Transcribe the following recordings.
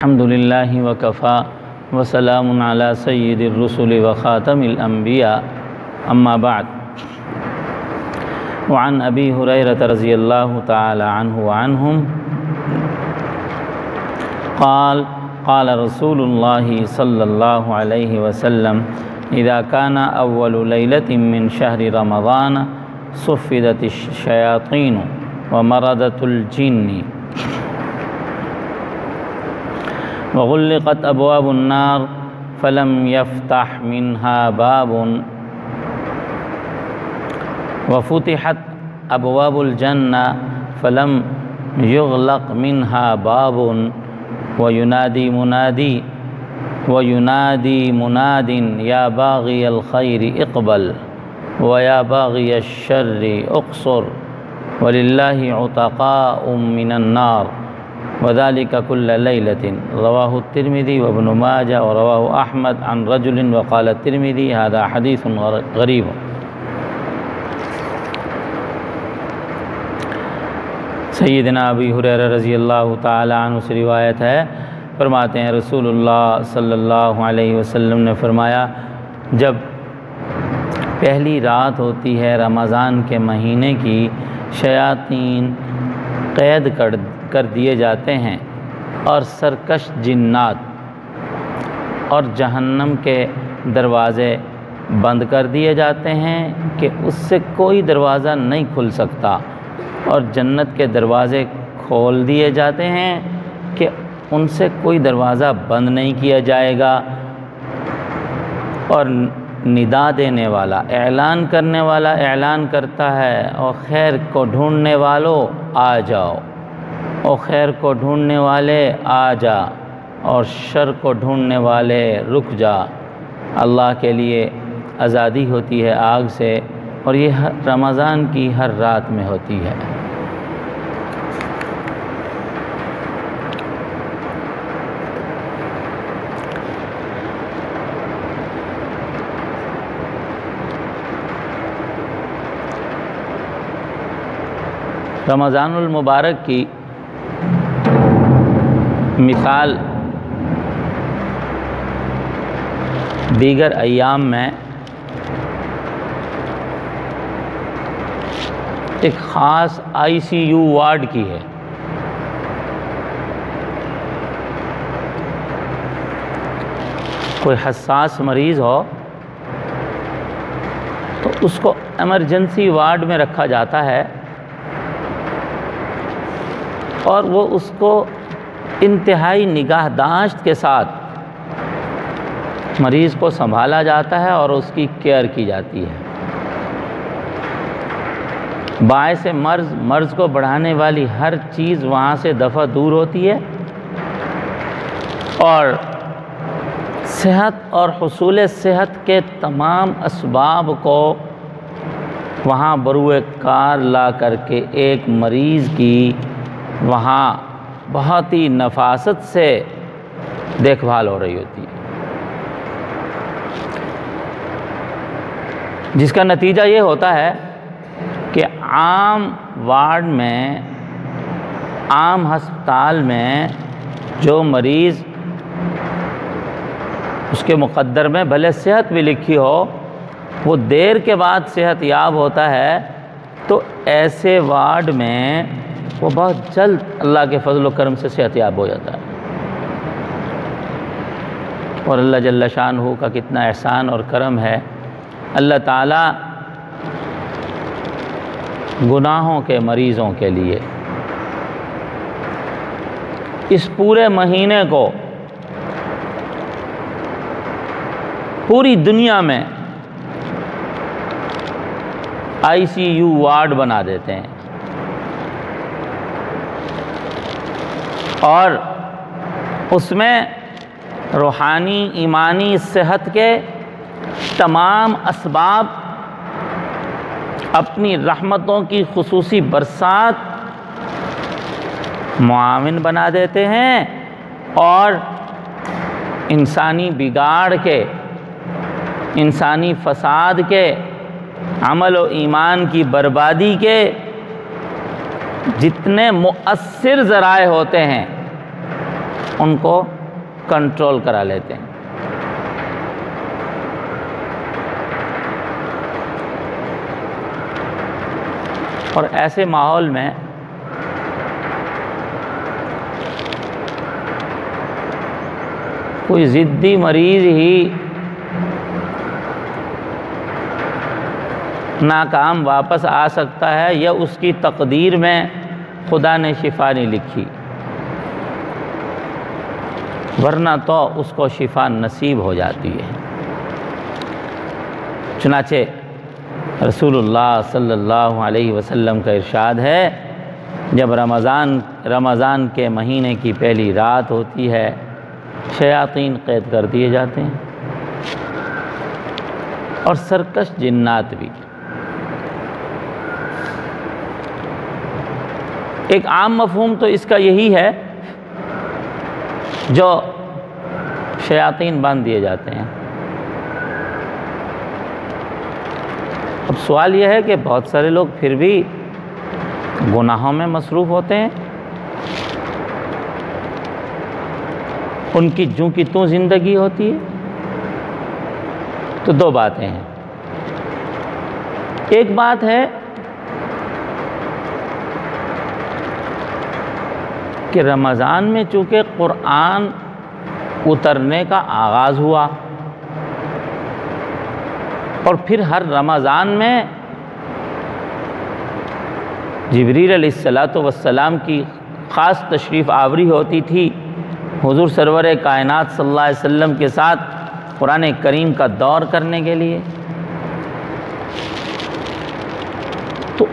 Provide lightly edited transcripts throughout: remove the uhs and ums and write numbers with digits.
الحمد لله وكفى وسلام على سيد الرسل وخاتم الأنبياء أما بعد وعن أبي هريرة رضي الله تعالى عنه وعنهم قال رسول الله صلى الله عليه وسلم إذا كان أول ليلة من شهر رمضان صفدت الشياطين ومردت الجن وغلقت أبواب النار فلم يفتح منها باب وفتحت أبواب الجنة فلم يغلق منها باب وينادي مناد يا باغي الخير اقبل ويا باغي الشر اقصر ولله عتقاء من النار وذلك كل ليلة رواه الترمذي وابن ماجه ورواه أحمد عن رجل وقال الترمذي هذا حديث غريب۔ سیدنا ابی ہریرہ رضی اللہ تعالی عنہ سے روایت ہے، فرماتے ہیں رسول اللہ صلی اللہ علیہ وسلم نے فرمایا، جب پہلی رات ہوتی ہے رمضان کے مہینے کی، شیاطین قید کر دیے جاتے ہیں اور سرکش جنات اور جہنم کے دروازے بند کر دیے جاتے ہیں کہ اس سے کوئی دروازہ نہیں کھل سکتا، اور جنت کے دروازے کھول دیے جاتے ہیں کہ ان سے کوئی دروازہ بند نہیں کیا جائے گا، اور ندا دینے والا، اعلان کرنے والا اعلان کرتا ہے، اور خیر کو ڈھونڈنے والوں آ جاؤ، اور خیر کو ڈھونڈنے والے آ جا، اور شر کو ڈھونڈنے والے رک جا۔ اللہ کے لیے آزادی ہوتی ہے آگ سے، اور یہ رمضان کی ہر رات میں ہوتی ہے۔ رمضان المبارک کی مثال دیگر ایام میں ایک خاص ICU وارڈ کی ہے۔ کوئی حساس مریض ہو تو اس کو ایمرجنسی وارڈ میں رکھا جاتا ہے، اور وہ اس کو انتہائی نگہداشت کے ساتھ مریض کو سنبھالا جاتا ہے اور اس کی کیئر کی جاتی ہے۔ باعث مرض کو بڑھانے والی ہر چیز وہاں سے دفع دور ہوتی ہے، اور صحت اور حصول صحت کے تمام اسباب کو وہاں بروئے کار لا کر کے ایک مریض کی وہاں بہت ہی نفاست سے دیکھ بھال ہو رہی ہوتی ہے، جس کا نتیجہ یہ ہوتا ہے کہ عام وارڈ میں، عام ہسپتال میں جو مریض اس کے مقدر میں بھلے صحت بھی لکھی ہو، وہ دیر کے بعد صحت یاب ہوتا ہے، تو ایسے وارڈ میں وہ بہت جلد اللہ کے فضل و کرم سے صحت یاب ہو جاتا ہے۔ اور اللہ جل شانہ کا کتنا احسان اور کرم ہے، اللہ تعالیٰ گناہوں کے مریضوں کے لیے اس پورے مہینے کو پوری دنیا میں ICU وارڈ بنا دیتے ہیں، اور اس میں روحانی ایمانی صحت کے تمام اسباب اپنی رحمتوں کی خصوصی برسات معاون بنا دیتے ہیں، اور انسانی بگاڑ کے، انسانی فساد کے، عمل و ایمان کی بربادی کے جتنے مؤثر ذرائع ہوتے ہیں ان کو کنٹرول کرا لیتے ہیں۔ اور ایسے ماحول میں کوئی ضدی مریض ہی ناکام واپس آ سکتا ہے یا اس کی تقدیر میں خدا نے شفا نہیں لکھی، ورنہ تو اس کو شفا نصیب ہو جاتی ہے۔ چنانچہ رسول اللہ صلی اللہ علیہ وسلم کا ارشاد ہے، جب رمضان کے مہینے کی پہلی رات ہوتی ہے شیاطین قید کر دیے جاتے ہیں، اور سرکش جنات بھی۔ ایک عام مفہوم تو اس کا یہی ہے، جو شیاطین باندھ دیے جاتے ہیں۔ اب سوال یہ ہے کہ بہت سارے لوگ پھر بھی گناہوں میں مصروف ہوتے ہیں، ان کی جوں کی توں زندگی ہوتی ہے۔ تو دو باتیں ہیں، ایک بات ہے کہ رمضان میں چونکہ قرآن اترنے کا آغاز ہوا، اور پھر ہر رمضان میں جبریل علیہ السلام کی خاص تشریف آوری ہوتی تھی حضور سرور کائنات صلی اللہ علیہ وسلم کے ساتھ قرآن کریم کا دور کرنے کے لیے، تو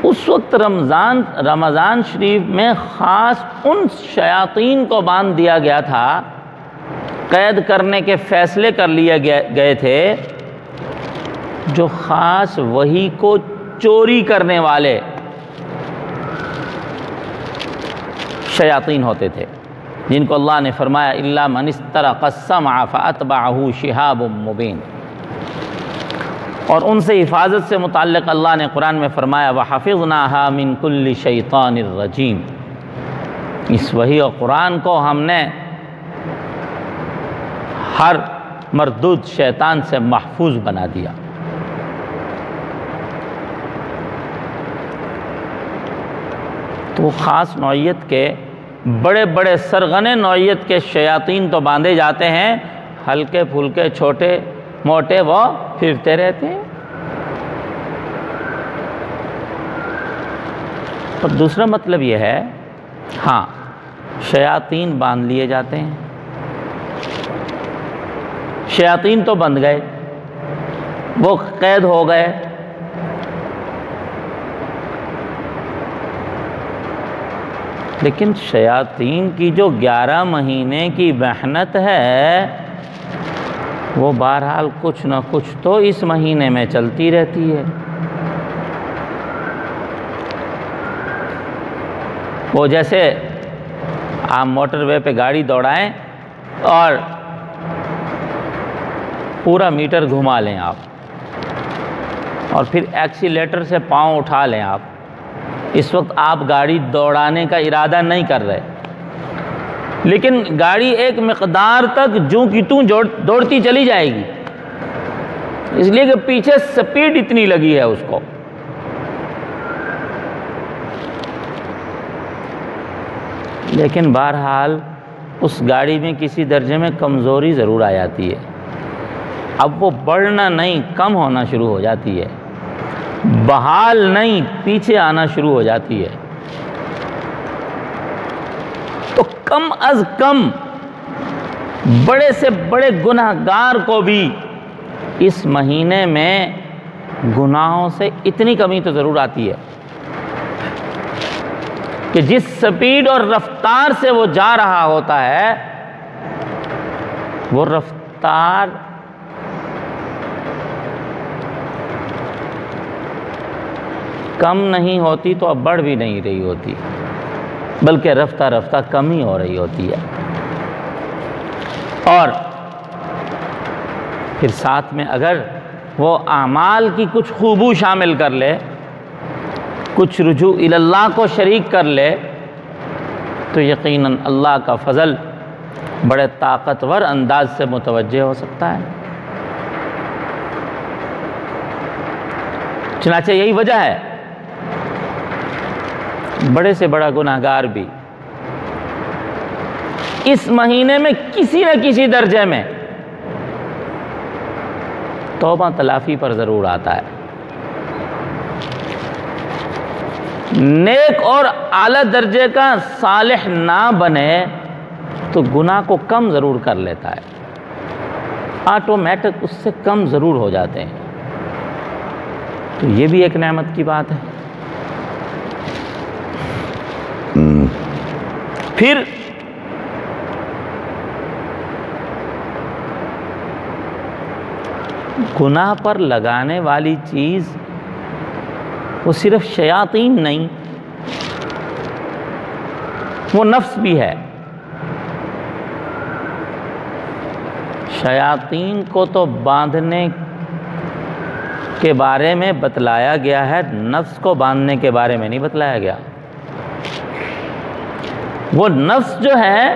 اس وقت رمضان شریف میں خاص ان شیاطین کو باندھ دیا گیا تھا، قید کرنے کے فیصلے کر لیے گئے تھے، جو خاص وحی کو چوری کرنے والے شیاطین ہوتے تھے، جن کو اللہ نے فرمایا اِلَّا مَنِ اسْتَرَقَ السَّمْعَ فَأَتْبَعَهُ شِهَابٌ مُّبِينٌ۔ اور ان سے حفاظت سے متعلق اللہ نے قرآن میں فرمایا وَحَفِظْنَاهَا مِن كُلِّ شَيْطَانٍ رَجِيمٍ۔ اس وحی اور قرآن کو ہم نے ہر مردود شیطان سے محفوظ بنا دیا۔ تو خاص نوعیت کے بڑے بڑے سرغنے نوعیت کے شیاطین تو باندھے جاتے ہیں، ہلکے پھلکے چھوٹے موٹے وہ پھرتے رہتے ہیں۔ اور دوسرا مطلب یہ ہے، ہاں شیاطین باندھ لیے جاتے ہیں، شیاطین تو بندھ گئے، وہ قید ہو گئے، لیکن شیاطین کی جو 11 مہینے کی محنت ہے وہ بہرحال کچھ نہ کچھ تو اس مہینے میں چلتی رہتی ہے۔ وہ جیسے آپ موٹر وے پہ گاڑی دوڑائیں اور پورا میٹر گھما لیں آپ، اور پھر ایکسیلیٹر سے پاؤں اٹھا لیں آپ، اس وقت آپ گاڑی دوڑانے کا ارادہ نہیں کر رہے، لیکن گاڑی ایک مقدار تک جوں کی توں دوڑتی چلی جائے گی، اس لیے کہ پیچھے سپیڈ اتنی لگی ہے اس کو۔ لیکن بہرحال اس گاڑی میں کسی درجے میں کمزوری ضرور آ جاتی ہے، اب وہ بڑھنا نہیں کم ہونا شروع ہو جاتی ہے، بحال نہیں پیچھے آنا شروع ہو جاتی ہے۔ تو کم از کم بڑے سے بڑے گناہگار کو بھی اس مہینے میں گناہوں سے اتنی کمی تو ضرور آتی ہے کہ جس سپیڈ اور رفتار سے وہ جا رہا ہوتا ہے، وہ رفتار کم نہیں ہوتی تو اب بڑھ بھی نہیں رہی ہوتی، بلکہ رفتہ رفتہ کم ہی ہو رہی ہوتی ہے۔ اور پھر ساتھ میں اگر وہ اعمال کی کچھ خوبو شامل کر لے، کچھ رجوع اللہ کو شریک کر لے، تو یقیناً اللہ کا فضل بڑے طاقتور انداز سے متوجہ ہو سکتا ہے۔ چنانچہ یہی وجہ ہے بڑے سے بڑا گناہگار بھی اس مہینے میں کسی نہ کسی درجے میں توبہ تلافی پر ضرور آتا ہے۔ نیک اور اعلیٰ درجے کا صالح نہ بنے تو گناہ کو کم ضرور کر لیتا ہے، آٹومیٹک اس سے کم ضرور ہو جاتے ہیں، تو یہ بھی ایک نعمت کی بات ہے۔ پھر گناہ پر لگانے والی چیز وہ صرف شیاطین نہیں، وہ نفس بھی ہے۔ شیاطین کو تو باندھنے کے بارے میں بتلایا گیا ہے، نفس کو باندھنے کے بارے میں نہیں بتلایا گیا۔ وہ نفس جو ہے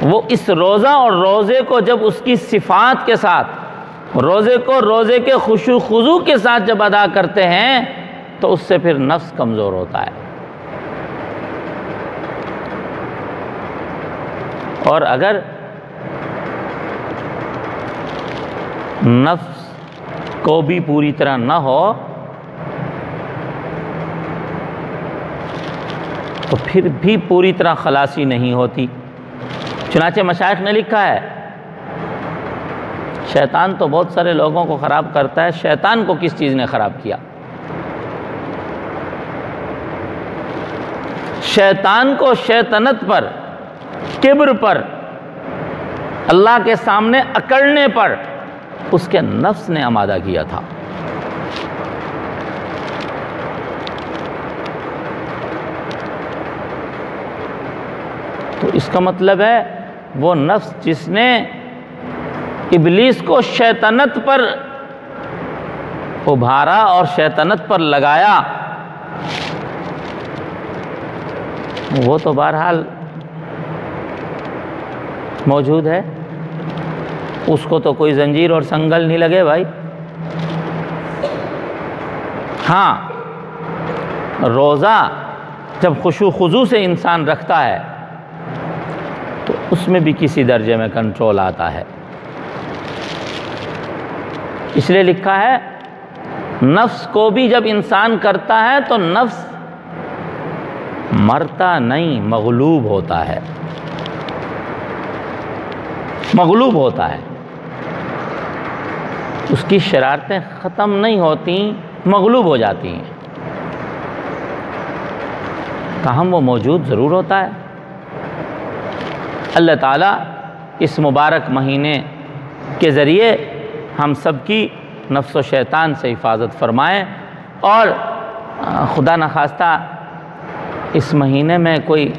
وہ اس روزہ اور روزے کو جب اس کی صفات کے ساتھ روزے کو روزے کے خشوع خضوع کے ساتھ جب ادا کرتے ہیں تو اس سے پھر نفس کمزور ہوتا ہے۔ اور اگر نفس کو بھی پوری طرح نہ ہو تو پھر بھی پوری طرح خلاصی نہیں ہوتی۔ چنانچہ مشائخ نے لکھا ہے شیطان تو بہت سارے لوگوں کو خراب کرتا ہے، شیطان کو کس چیز نے خراب کیا؟ شیطان کو شیطنت پر، کبر پر، اللہ کے سامنے اکڑنے پر اس کے نفس نے آمادہ کیا تھا۔ تو اس کا مطلب ہے وہ نفس جس نے ابلیس کو شیطنت پر ابھارا اور شیطنت پر لگایا، وہ تو بہرحال موجود ہے، اس کو تو کوئی زنجیر اور سنگل نہیں لگے بھائی۔ ہاں، روزہ جب خشوع خضوع سے انسان رکھتا ہے تو اس میں بھی کسی درجے میں کنٹرول آتا ہے۔ اس لیے لکھا ہے نفس کو بھی جب انسان کرتا ہے تو نفس مرتا نہیں، مغلوب ہوتا ہے، مغلوب ہوتا ہے۔ اس کی شرارتیں ختم نہیں ہوتی، مغلوب ہو جاتی ہیں، تاہم وہ موجود ضرور ہوتا ہے۔ اللہ تعالیٰ اس مبارک مہینے کے ذریعے ہم سب کی نفس و شیطان سے حفاظت فرمائے، اور خدا نخواستہ اس مہینے میں کوئی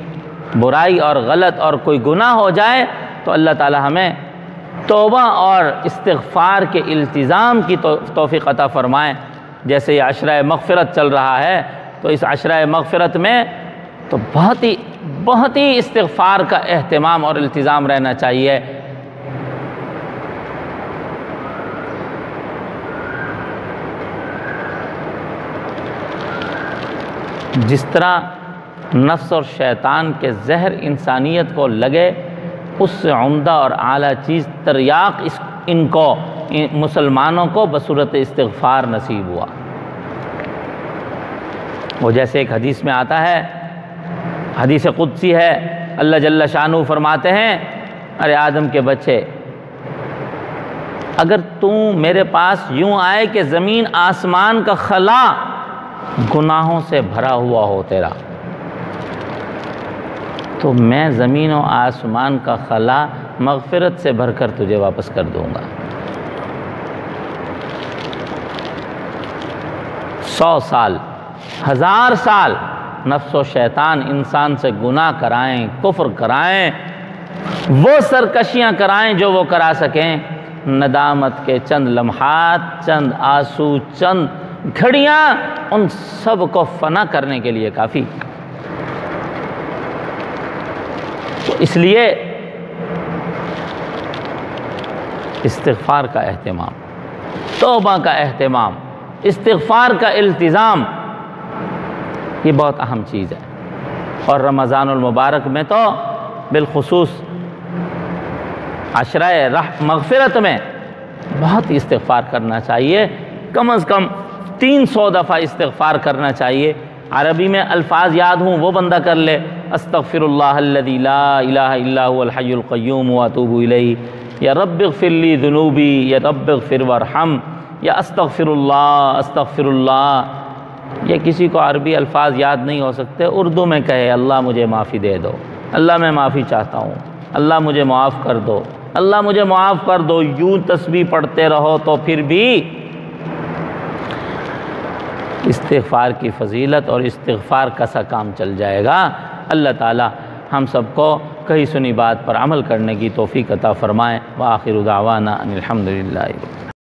برائی اور غلط اور کوئی گناہ ہو جائے تو اللہ تعالیٰ ہمیں توبہ اور استغفار کے التزام کی توفیق عطا فرمائے۔ جیسے یہ عشرہ مغفرت چل رہا ہے تو اس عشرہ مغفرت میں تو بہت ہی استغفار کا اہتمام اور التزام رہنا چاہیے۔ جس طرح نفس اور شیطان کے زہر انسانیت کو لگے، اس سے عمدہ اور اعلیٰ چیز تریاق ان کو مسلمانوں کو بصورت استغفار نصیب ہوا۔ وہ جیسے ایک حدیث میں آتا ہے، حدیث قدسی ہے، اللہ جل شانہ فرماتے ہیں ارے آدم کے بچے، اگر تو میرے پاس یوں آئے کہ زمین آسمان کا خلا گناہوں سے بھرا ہوا ہو تیرا، تو میں زمین و آسمان کا خلا مغفرت سے بھر کر تجھے واپس کر دوں گا۔ 100 سال، 1000 سال نفس و شیطان انسان سے گناہ کرائیں، کفر کرائیں، وہ سرکشیاں کرائیں جو وہ کرا سکیں، ندامت کے چند لمحات، چند آنسو، چند گھڑیاں، ان سب کو فنا کرنے کے لیے کافی۔ تو اس لیے استغفار کا اہتمام، توبہ کا اہتمام، استغفار کا التزام، یہ بہت اہم چیز ہے۔ اور رمضان المبارک میں تو بالخصوص عشرہ مغفرت میں بہت استغفار کرنا چاہیے، کم از کم 300 دفعہ استغفار کرنا چاہیے۔ عربی میں الفاظ یاد ہوں وہ بندہ کر لے، استغفر اللہ الذی لا الہ الا هو الحی القیوم واتوب الیہ، یا رب اغفر لی ذنوبی، یا رب اغفر وارحم، یا استغفر اللہ۔ یا کسی کو عربی الفاظ یاد نہیں ہو سکتے، اردو میں کہے اللہ مجھے معافی دے دو، اللہ میں معافی چاہتا ہوں، اللہ مجھے معاف کر دو، اللہ مجھے معاف کر دو۔ یوں تسبیح پڑھتے رہو تو پھر بھی استغفار کی فضیلت اور استغفار کا سا کام چل جائے گا۔ اللہ تعالی ہم سب کو کہی سنی بات پر عمل کرنے کی توفیق عطا فرمائے۔ وآخر دعوانا ان الحمدللہ۔